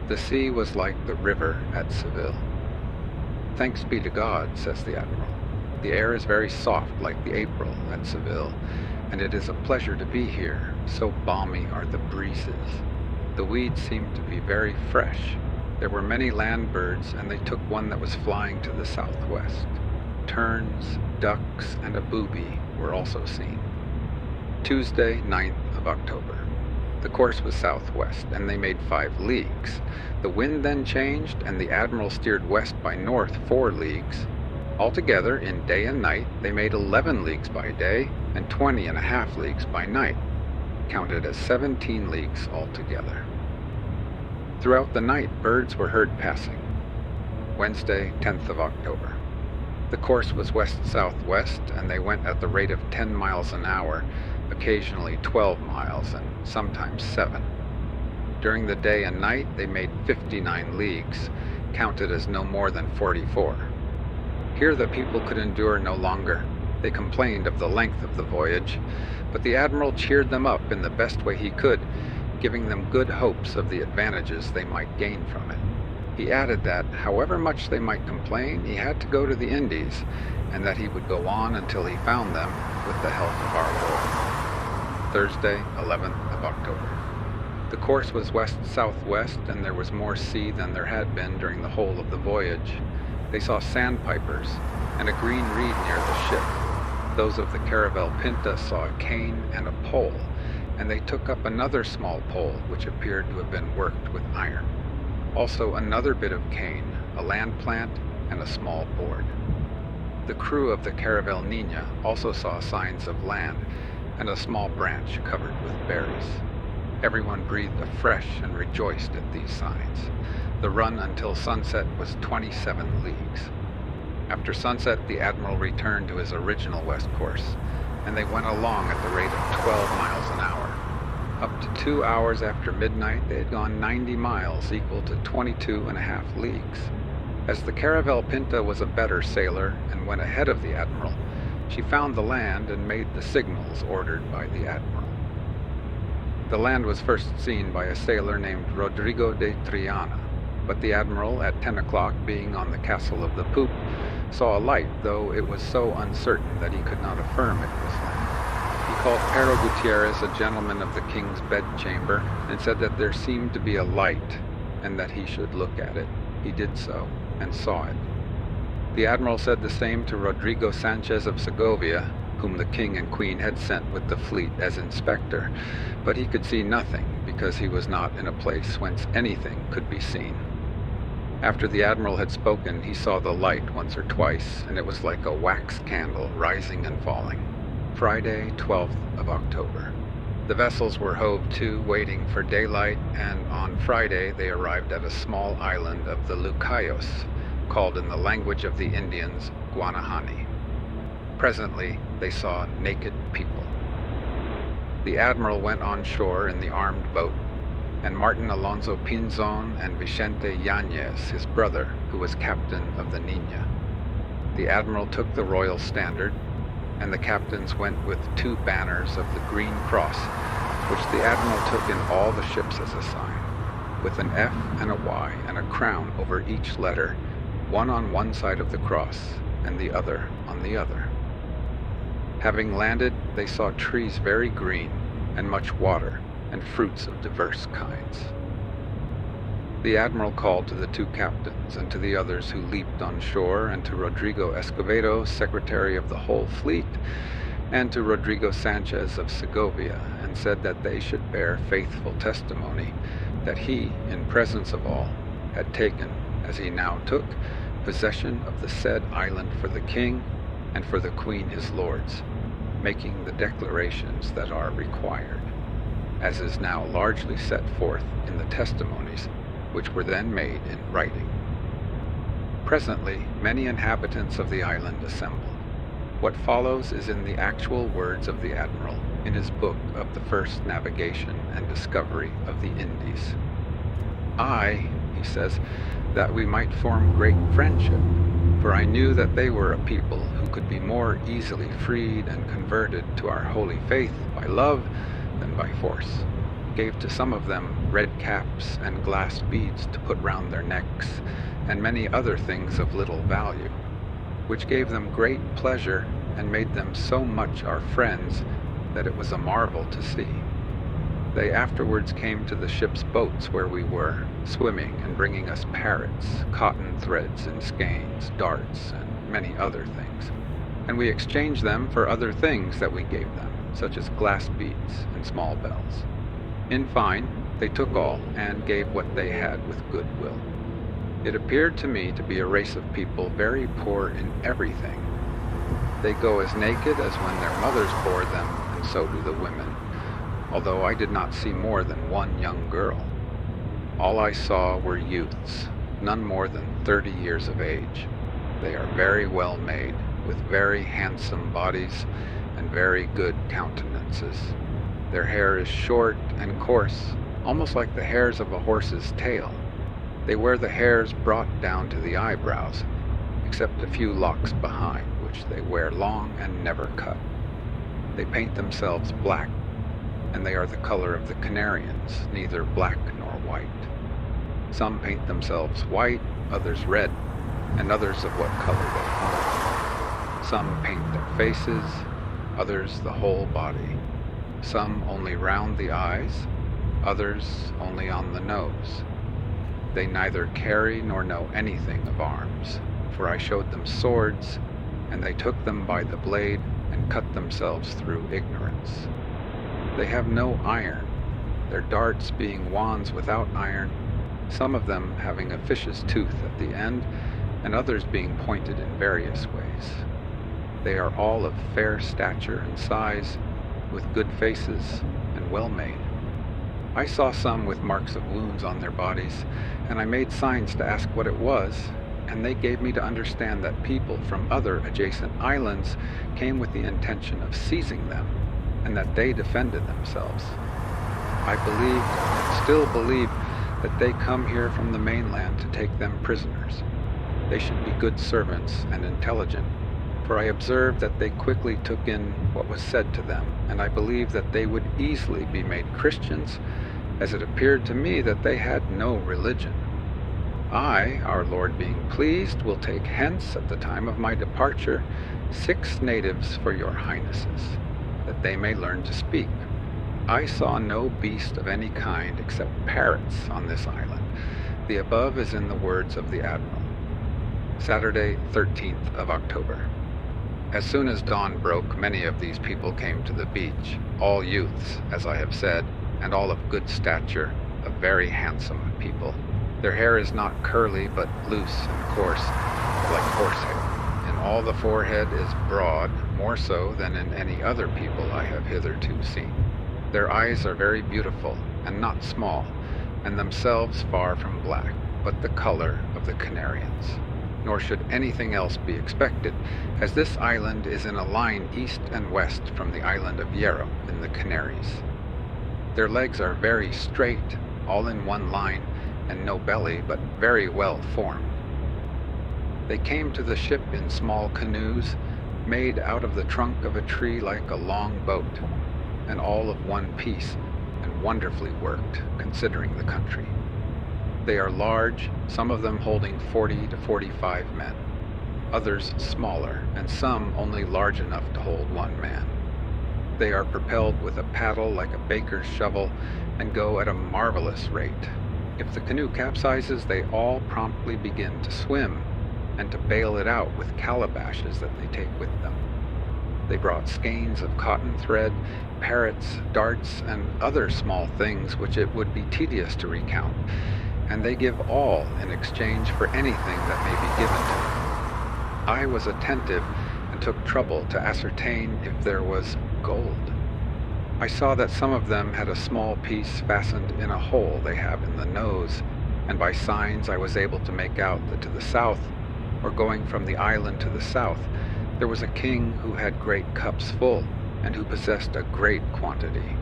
Speaker 1: The sea was like the river at Seville. Thanks be to God, says the Admiral. The air is very soft like the April at Seville, and it is a pleasure to be here, so balmy are the breezes. The weeds seemed to be very fresh. There were many land birds, and they took one that was flying to the southwest. Terns, ducks, and a booby were also seen. Tuesday, 9th of October. The course was southwest, and they made 5 leagues. The wind then changed, and the Admiral steered west by north 4 leagues. Altogether, in day and night, they made 11 leagues by day and 20.5 leagues by night, counted as 17 leagues altogether. Throughout the night, birds were heard passing. Wednesday, 10th of October. The course was west-southwest, and they went at the rate of 10 miles an hour, occasionally 12 miles, and sometimes 7. During the day and night, they made 59 leagues, counted as no more than 44. Here the people could endure no longer. They complained of the length of the voyage, but the Admiral cheered them up in the best way he could, giving them good hopes of the advantages they might gain from it. He added that, however much they might complain, he had to go to the Indies, and that he would go on until he found them with the help of our Lord. Thursday, 11th of October. The course was west-southwest, and there was more sea than there had been during the whole of the voyage. They saw sandpipers and a green reed near the ship. Those of the Caravel Pinta saw a cane and a pole, and they took up another small pole which appeared to have been worked with iron. Also another bit of cane, a land plant, and a small board. The crew of the Caravel Niña also saw signs of land and a small branch covered with berries. Everyone breathed afresh and rejoiced at these signs. The run until sunset was 27 leagues. After sunset, the admiral returned to his original west course, and they went along at the rate of 12 miles an hour. Up to 2 hours after midnight, they had gone 90 miles, equal to 22.5 leagues. As the Caravel Pinta was a better sailor and went ahead of the admiral, she found the land and made the signals ordered by the admiral. The land was first seen by a sailor named Rodrigo de Triana, but the admiral, at 10 o'clock, being on the castle of the poop, saw a light, though it was so uncertain that he could not affirm it was land. He called Pero Gutierrez, a gentleman of the king's bedchamber, and said that there seemed to be a light, and that he should look at it. He did so, and saw it. The admiral said the same to Rodrigo Sanchez of Segovia, whom the king and queen had sent with the fleet as inspector, but he could see nothing because he was not in a place whence anything could be seen. After the admiral had spoken, he saw the light once or twice, and it was like a wax candle rising and falling. Friday, 12th of October. The vessels were hove to, waiting for daylight, and on Friday they arrived at a small island of the Lucayos, called in the language of the Indians Guanahani. Presently, they saw naked people. The admiral went on shore in the armed boat, and Martin Alonso Pinzon and Vicente Yanez, his brother, who was captain of the Niña. The admiral took the royal standard, and the captains went with 2 banners of the Green Cross, which the admiral took in all the ships as a sign, with an F and a Y and a crown over each letter, one on one side of the cross and the other on the other. Having landed, they saw trees very green, and much water, and fruits of diverse kinds. The admiral called to the 2 captains, and to the others who leaped on shore, and to Rodrigo Escobedo, secretary of the whole fleet, and to Rodrigo Sanchez of Segovia, and said that they should bear faithful testimony that he, in presence of all, had taken, as he now took, possession of the said island for the king and for the queen his lords, making the declarations that are required, as is now largely set forth in the testimonies which were then made in writing. Presently, many inhabitants of the island assembled. What follows is in the actual words of the admiral in his book of the first navigation and discovery of the Indies. I, he says, that we might form great friendship, for I knew that they were a people who could be more easily freed and converted to our holy faith by love than by force. Gave to some of them red caps and glass beads to put round their necks, and many other things of little value, which gave them great pleasure and made them so much our friends that it was a marvel to see. They afterwards came to the ship's boats where we were, swimming and bringing us parrots, cotton threads and skeins, darts, and many other things. And we exchanged them for other things that we gave them, such as glass beads and small bells. In fine, they took all and gave what they had with good will. It appeared to me to be a race of people very poor in everything. They go as naked as when their mothers bore them, and so do the women, although I did not see more than one young girl. All I saw were youths, none more than 30 years of age. They are very well made, with very handsome bodies and very good countenances. Their hair is short and coarse, almost like the hairs of a horse's tail. They wear the hairs brought down to the eyebrows, except a few locks behind, which they wear long and never cut. They paint themselves black, and they are the color of the Canarians, neither black nor white. Some paint themselves white, others red, and others of what color they are. Some paint their faces, others the whole body. Some only round the eyes, others only on the nose. They neither carry nor know anything of arms, for I showed them swords, and they took them by the blade and cut themselves through ignorance. They have no iron, their darts being wands without iron, some of them having a fish's tooth at the end, and others being pointed in various ways. They are all of fair stature and size, with good faces and well made. I saw some with marks of wounds on their bodies, and I made signs to ask what it was, and they gave me to understand that people from other adjacent islands came with the intention of seizing them, and that they defended themselves. I believed, and still believe, that they come here from the mainland to take them prisoners. They should be good servants and intelligent, for I observed that they quickly took in what was said to them, and I believe that they would easily be made Christians, as it appeared to me that they had no religion. I, our Lord being pleased, will take hence at the time of my departure 6 natives for your highnesses, that they may learn to speak. I saw no beast of any kind except parrots on this island. The above is in the words of the Admiral. Saturday, 13th of October. As soon as dawn broke, many of these people came to the beach, all youths, as I have said, and all of good stature, of very handsome people. Their hair is not curly, but loose and coarse, like horsehair, and all the forehead is broad, more so than in any other people I have hitherto seen. Their eyes are very beautiful, and not small, and themselves far from black, but the color of the Canarians. Nor should anything else be expected, as this island is in a line east and west from the island of Hierro in the Canaries. Their legs are very straight, all in one line, and no belly, but very well formed. They came to the ship in small canoes, made out of the trunk of a tree like a long boat, and all of one piece, and wonderfully worked, considering the country. They are large, some of them holding 40 to 45 men, others smaller, and some only large enough to hold 1 man. They are propelled with a paddle like a baker's shovel, and go at a marvelous rate. If the canoe capsizes, they all promptly begin to swim, and to bail it out with calabashes that they take with them. They brought skeins of cotton thread, parrots, darts, and other small things which it would be tedious to recount, and they give all in exchange for anything that may be given to them. I was attentive and took trouble to ascertain if there was gold. I saw that some of them had a small piece fastened in a hole they have in the nose, and by signs I was able to make out that to the south, or going from the island to the south, there was a king who had great cups full, and who possessed a great quantity.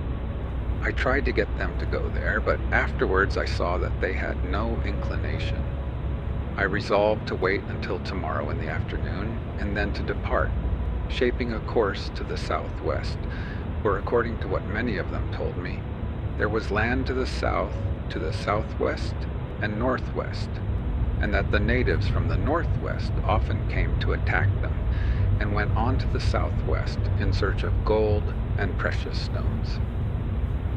Speaker 1: I tried to get them to go there, but afterwards I saw that they had no inclination. I resolved to wait until tomorrow in the afternoon, and then to depart, shaping a course to the southwest, where, according to what many of them told me, there was land to the south, to the southwest, and northwest, and that the natives from the northwest often came to attack them, and went on to the southwest in search of gold and precious stones.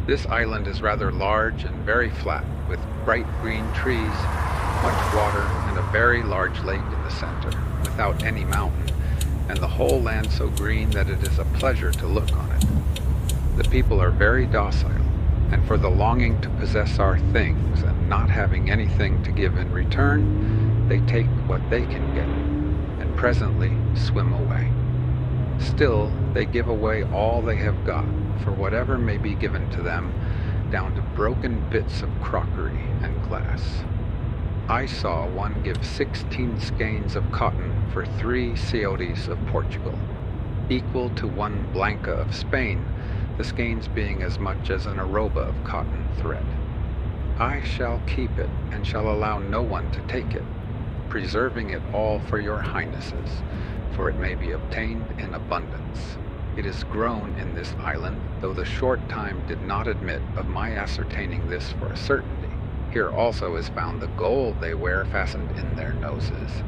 Speaker 1: This island is rather large and very flat, with bright green trees, much water, and a very large lake in the center, without any mountain, and the whole land so green that it is a pleasure to look on it. The people are very docile, and for the longing to possess our things and not having anything to give in return, they take what they can get, and presently swim away. Still, they give away all they have got, for whatever may be given to them, down to broken bits of crockery and glass. I saw one give 16 skeins of cotton for 3 ciotes of Portugal, equal to 1 blanca of Spain, the skeins being as much as an arroba of cotton thread. I shall keep it, and shall allow no one to take it, preserving it all for your highnesses, for it may be obtained in abundance. It is grown in this island, though the short time did not admit of my ascertaining this for a certainty. Here also is found the gold they wear fastened in their noses.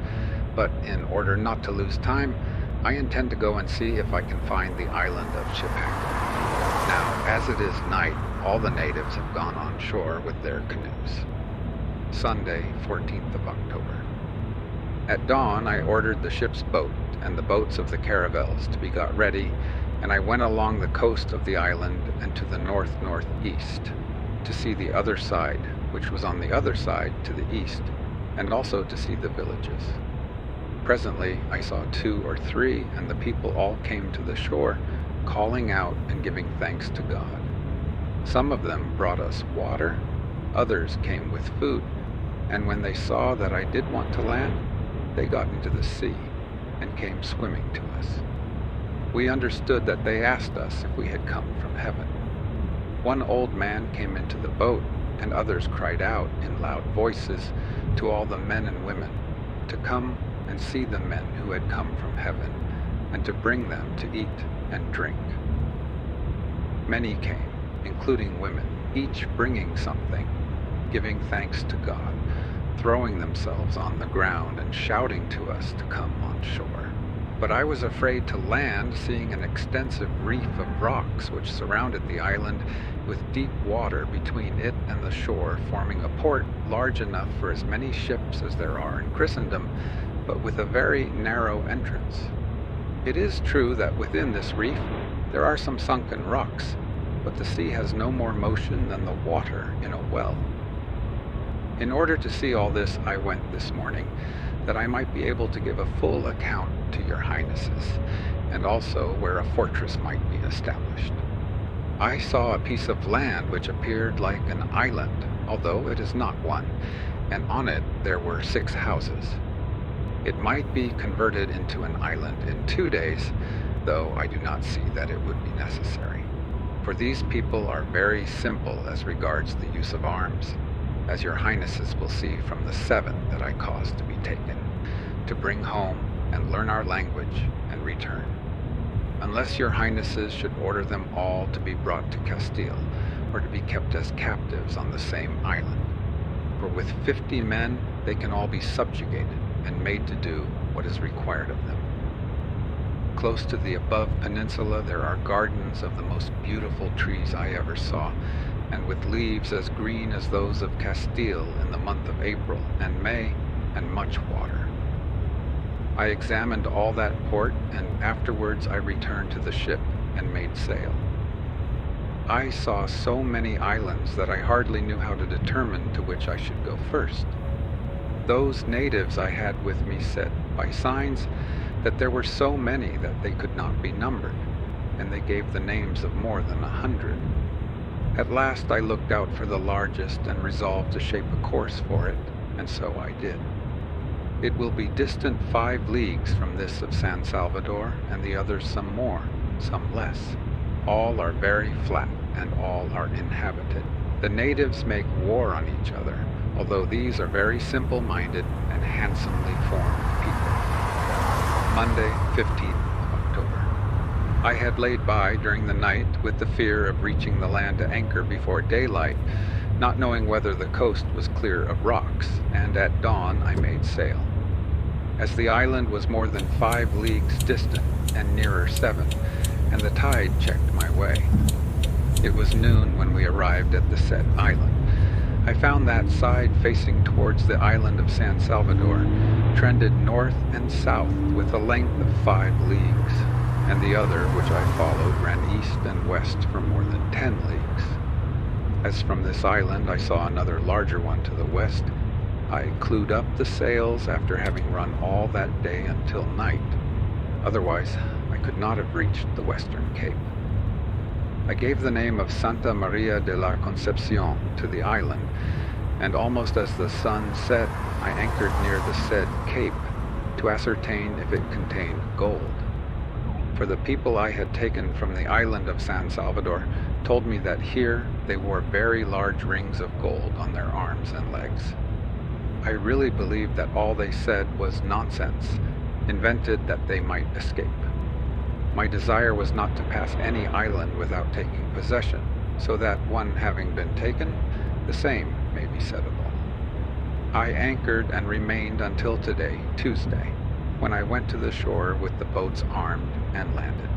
Speaker 1: But in order not to lose time, I intend to go and see if I can find the island of Chipaco. Now, as it is night, all the natives have gone on shore with their canoes. Sunday, 14th of October. At dawn, I ordered the ship's boat and the boats of the caravels to be got ready, and I went along the coast of the island and to the north-northeast to see the other side, which was on the other side to the east, and also to see the villages. Presently I saw 2 or 3, and the people all came to the shore, calling out and giving thanks to God. Some of them brought us water, others came with food, and when they saw that I did want to land, they got into the sea and came swimming to us. We understood that they asked us if we had come from heaven. One old man came into the boat, and others cried out in loud voices to all the men and women to come and see the men who had come from heaven, and to bring them to eat and drink. Many came, including women, each bringing something, giving thanks to God, throwing themselves on the ground and shouting to us to come on shore. But I was afraid to land, seeing an extensive reef of rocks which surrounded the island, with deep water between it and the shore, forming a port large enough for as many ships as there are in Christendom, but with a very narrow entrance. It is true that within this reef there are some sunken rocks, but the sea has no more motion than the water in a well. In order to see all this, I went this morning, that I might be able to give a full account to your highnesses, and also where a fortress might be established. I saw a piece of land which appeared like an island, although it is not one, and on it there were 6 houses. It might be converted into an island in 2 days, though I do not see that it would be necessary. For these people are very simple as regards the use of arms, as your highnesses will see from the 7 that I caused to be taken, to bring home and learn our language and return. Unless your highnesses should order them all to be brought to Castile, or to be kept as captives on the same island. For with 50 men they can all be subjugated and made to do what is required of them. Close to the above peninsula there are gardens of the most beautiful trees I ever saw, and with leaves as green as those of Castile in the month of April and May, and much water. I examined all that port, and afterwards I returned to the ship and made sail. I saw so many islands that I hardly knew how to determine to which I should go first. Those natives I had with me said, by signs, that there were so many that they could not be numbered, and they gave the names of more than 100. At last I looked out for the largest and resolved to shape a course for it, and so I did. It will be distant 5 leagues from this of San Salvador, and the others some more, some less. All are very flat, and all are inhabited. The natives make war on each other, although these are very simple-minded and handsomely formed people. Monday, 15th of October. I had laid by during the night with the fear of reaching the land to anchor before daylight, not knowing whether the coast was clear of rocks, and at dawn I made sail. As the island was more than 5 leagues distant and nearer 7, and the tide checked my way. It was noon when we arrived at the said island. I found that side facing towards the island of San Salvador trended north and south with a length of 5 leagues, and the other, which I followed, ran east and west for more than 10 leagues. As from this island I saw another larger one to the west, I clewed up the sails after having run all that day until night. Otherwise, I could not have reached the western cape. I gave the name of Santa Maria de la Concepcion to the island, and almost as the sun set, I anchored near the said cape to ascertain if it contained gold. For the people I had taken from the island of San Salvador told me that here they wore very large rings of gold on their arms and legs. I really believed that all they said was nonsense, invented that they might escape. My desire was not to pass any island without taking possession, so that one having been taken, the same may be said of all. I anchored and remained until today, Tuesday, when I went to the shore with the boats armed and landed.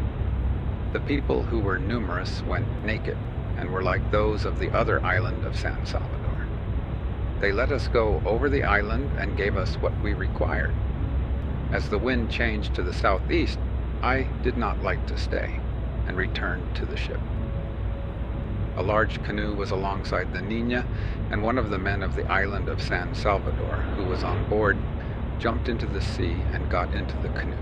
Speaker 1: The people, who were numerous, went naked and were like those of the other island of San Salvador. They let us go over the island and gave us what we required. As the wind changed to the southeast, I did not like to stay, and returned to the ship. A large canoe was alongside the Niña, and one of the men of the island of San Salvador, who was on board, jumped into the sea and got into the canoe.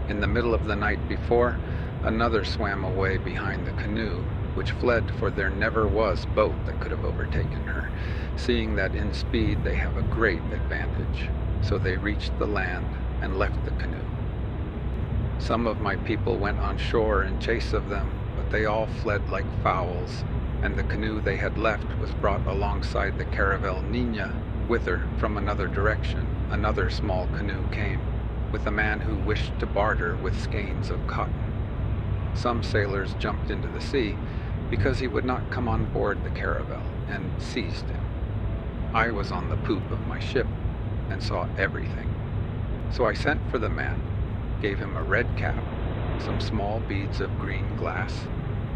Speaker 1: In the middle of the night before, another swam away behind the canoe, which fled, for there never was boat that could have overtaken her, seeing that in speed they have a great advantage. So they reached the land and left the canoe. Some of my people went on shore in chase of them, but they all fled like fowls, and the canoe they had left was brought alongside the caravel Niña. With her, from another direction, another small canoe came, with a man who wished to barter with skeins of cotton. Some sailors jumped into the sea, because he would not come on board the caravel, and seized him. I was on the poop of my ship, and saw everything. So I sent for the man, gave him a red cap, some small beads of green glass,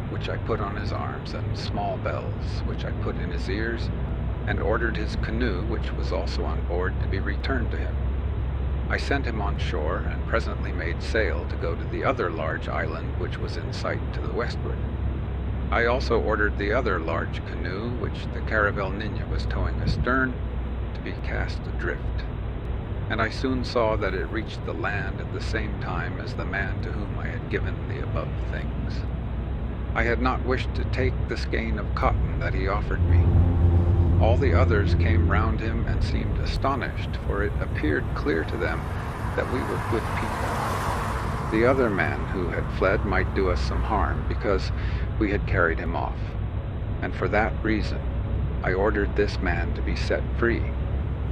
Speaker 1: which I put on his arms, and small bells, which I put in his ears, and ordered his canoe, which was also on board, to be returned to him. I sent him on shore, and presently made sail to go to the other large island which was in sight to the westward. I also ordered the other large canoe, which the caravel Niña was towing astern, to be cast adrift. And I soon saw that it reached the land at the same time as the man to whom I had given the above things. I had not wished to take the skein of cotton that he offered me. All the others came round him and seemed astonished, for it appeared clear to them that we were good people. The other man who had fled might do us some harm, because we had carried him off, and for that reason I ordered this man to be set free,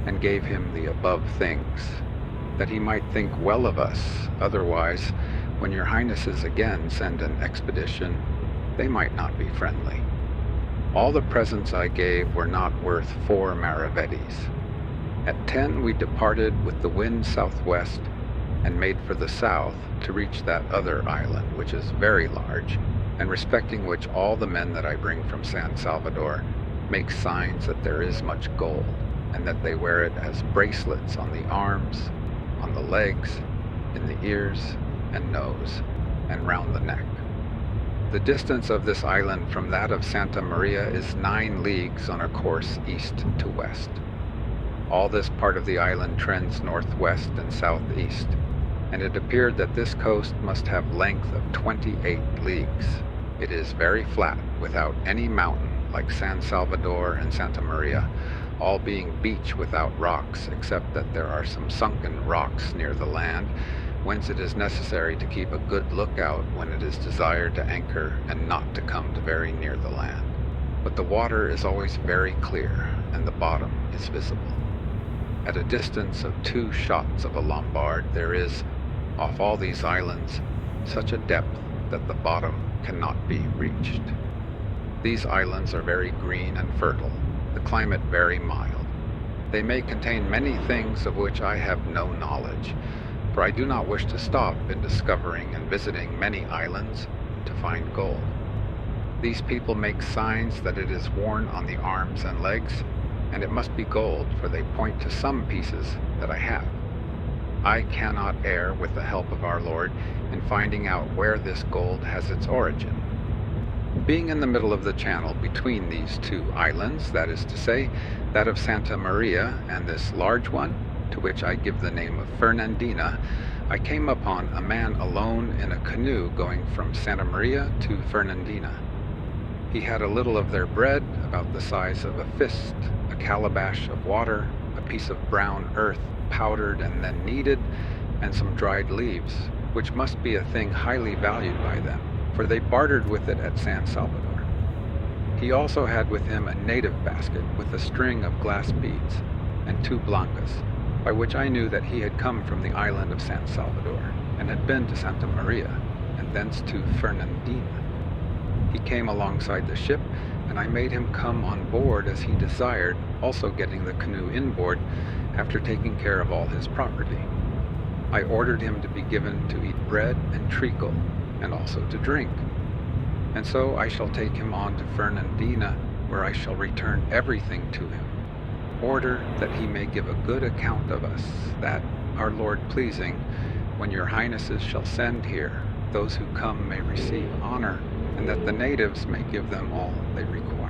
Speaker 1: and gave him the above things, that he might think well of us. Otherwise, when your highnesses again send an expedition, they might not be friendly. All the presents I gave were not worth 4 maravedis. At 10 we departed with the wind southwest, and made for the south to reach that other island, which is very large, and respecting which all the men that I bring from San Salvador make signs that there is much gold, and that they wear it as bracelets on the arms, on the legs, in the ears and nose, and round the neck. The distance of this island from that of Santa Maria is 9 leagues on a course east to west. All this part of the island trends northwest and southeast, and it appeared that this coast must have length of 28 leagues. It is very flat, without any mountain, like San Salvador and Santa Maria, all being beach without rocks, except that there are some sunken rocks near the land, whence it is necessary to keep a good lookout when it is desired to anchor and not to come to very near the land. But the water is always very clear, and the bottom is visible. At a distance of 2 shots of a lombard, there is, off all these islands, such a depth that the bottom cannot be reached. These islands are very green and fertile, the climate very mild. They may contain many things of which I have no knowledge, for I do not wish to stop in discovering and visiting many islands to find gold. These people make signs that it is worn on the arms and legs, and it must be gold, for they point to some pieces that I have. I cannot err with the help of our Lord in finding out where this gold has its origin. Being in the middle of the channel between these 2 islands, that is to say, that of Santa Maria and this large one, to which I give the name of Fernandina, I came upon a man alone in a canoe going from Santa Maria to Fernandina. He had a little of their bread, about the size of a fist, a calabash of water, a piece of brown earth powdered and then kneaded, and some dried leaves, which must be a thing highly valued by them, for they bartered with it at San Salvador. He also had with him a native basket with a string of glass beads, and 2 blancas, by which I knew that he had come from the island of San Salvador, and had been to Santa Maria, and thence to Fernandina. He came alongside the ship, and I made him come on board as he desired, also getting the canoe inboard, after taking care of all his property. I ordered him to be given to eat bread and treacle, and also to drink. And so I shall take him on to Fernandina, where I shall return everything to him. Order that he may give a good account of us, that, our Lord pleasing, when your highnesses shall send here, those who come may receive honor, and that the natives may give them all they require.